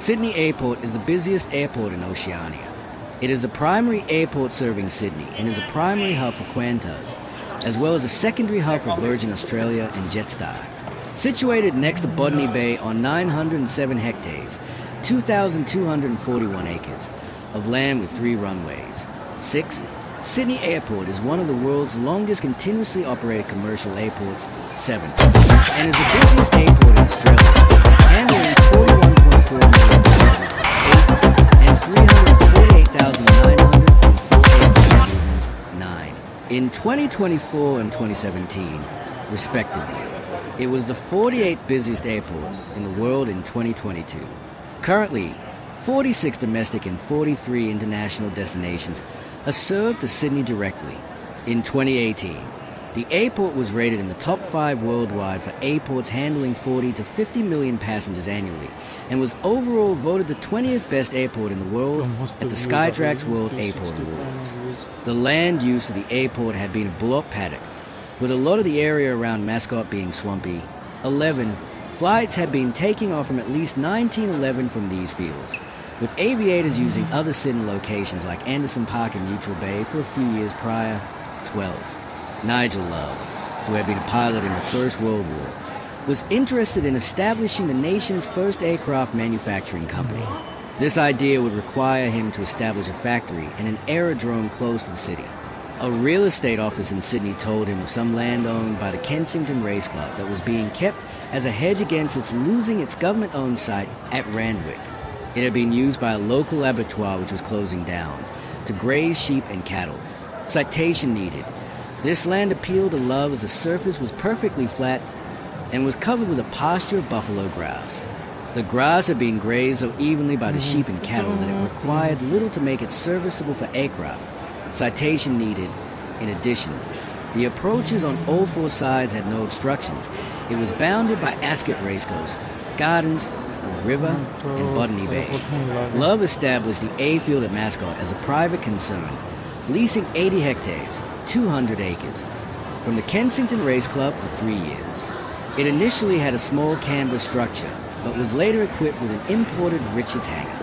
Sydney Airport is the busiest airport in Oceania. It is a primary airport serving Sydney and is a primary hub for Qantas, as well as a secondary hub for Virgin Australia and Jetstar. Situated next to Botany Bay on 907 hectares, 2,241 acres, of land with 3 runways. 6. Sydney Airport is one of the world's longest continuously operated commercial airports, 7, and is the busiest airport in Australia, handling 41.4 million passengers, 8, and 348,948 movements, 9. In 2024 and 2017, respectively, it was the 48th busiest airport in the world in 2022. Currently, 46 domestic and 43 international destinations are served to Sydney directly. In 2018, the airport was rated in the top 5 worldwide for airports handling 40 to 50 million passengers annually, and was overall voted the 20th best airport in the world at the Skytrax World Airport Awards. The land used for the airport had been a bullock paddock, with a lot of the area around Mascot being swampy. 11. Flights had been taking off from at least 1911 from these fields, with aviators using other Sydney locations like Anderson Park and Neutral Bay for a few years prior. 12. Nigel Love, who had been a pilot in the First World War, was interested in establishing the nation's first aircraft manufacturing company. This idea would require him to establish a factory and an aerodrome close to the city. A real estate office in Sydney told him of some land owned by the Kensington Race Club that was being kept as a hedge against its losing its government-owned site at Randwick. It had been used by a local abattoir which was closing down to graze sheep and cattle. Citation needed. This land appealed to Love as the surface was perfectly flat and was covered with a pasture of buffalo grass. The grass had been grazed so evenly by the sheep and cattle that it required little to make it serviceable for aircraft. Citation needed. In addition, the approaches on all 4 sides had no obstructions. It was bounded by Ascot Racecourse, gardens, a river, and Botany Bay. Love established the airfield at Mascot as a private concern, leasing 80 hectares, 200 acres, from the Kensington Race Club for 3 years. It initially had a small canvas structure, but was later equipped with an imported Richards hangar.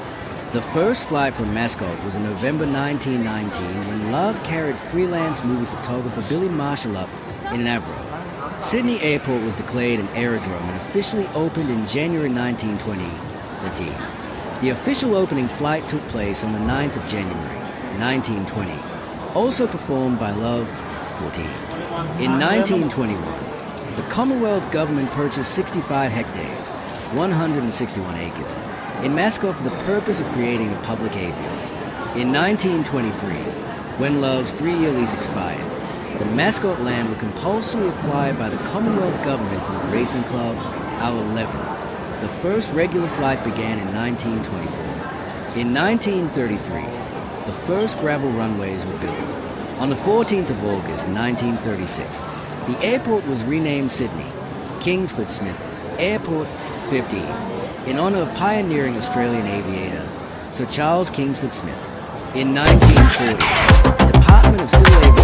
The first flight from Mascot was in November 1919 when Love carried freelance movie photographer Billy Marshall up in an Avro. Sydney Airport was declared an aerodrome and officially opened in January 1913. The official opening flight took place on the 9th of January 1920, also performed by Love 14. In 1921, the Commonwealth government purchased 65 hectares, 161 acres, in Mascot for the purpose of creating a public airfield. In 1923, when Love's 3-year lease expired, the Mascot land was compulsorily acquired by the Commonwealth government from the racing club, our 11th. The first regular flight began in 1924. In 1933, the first gravel runways were built. On the 14th of August 1936, the airport was renamed Sydney Kingsford Smith Airport 15 in honor of pioneering Australian aviator Sir Charles Kingsford Smith. In 1940, the Department of Civil Aviation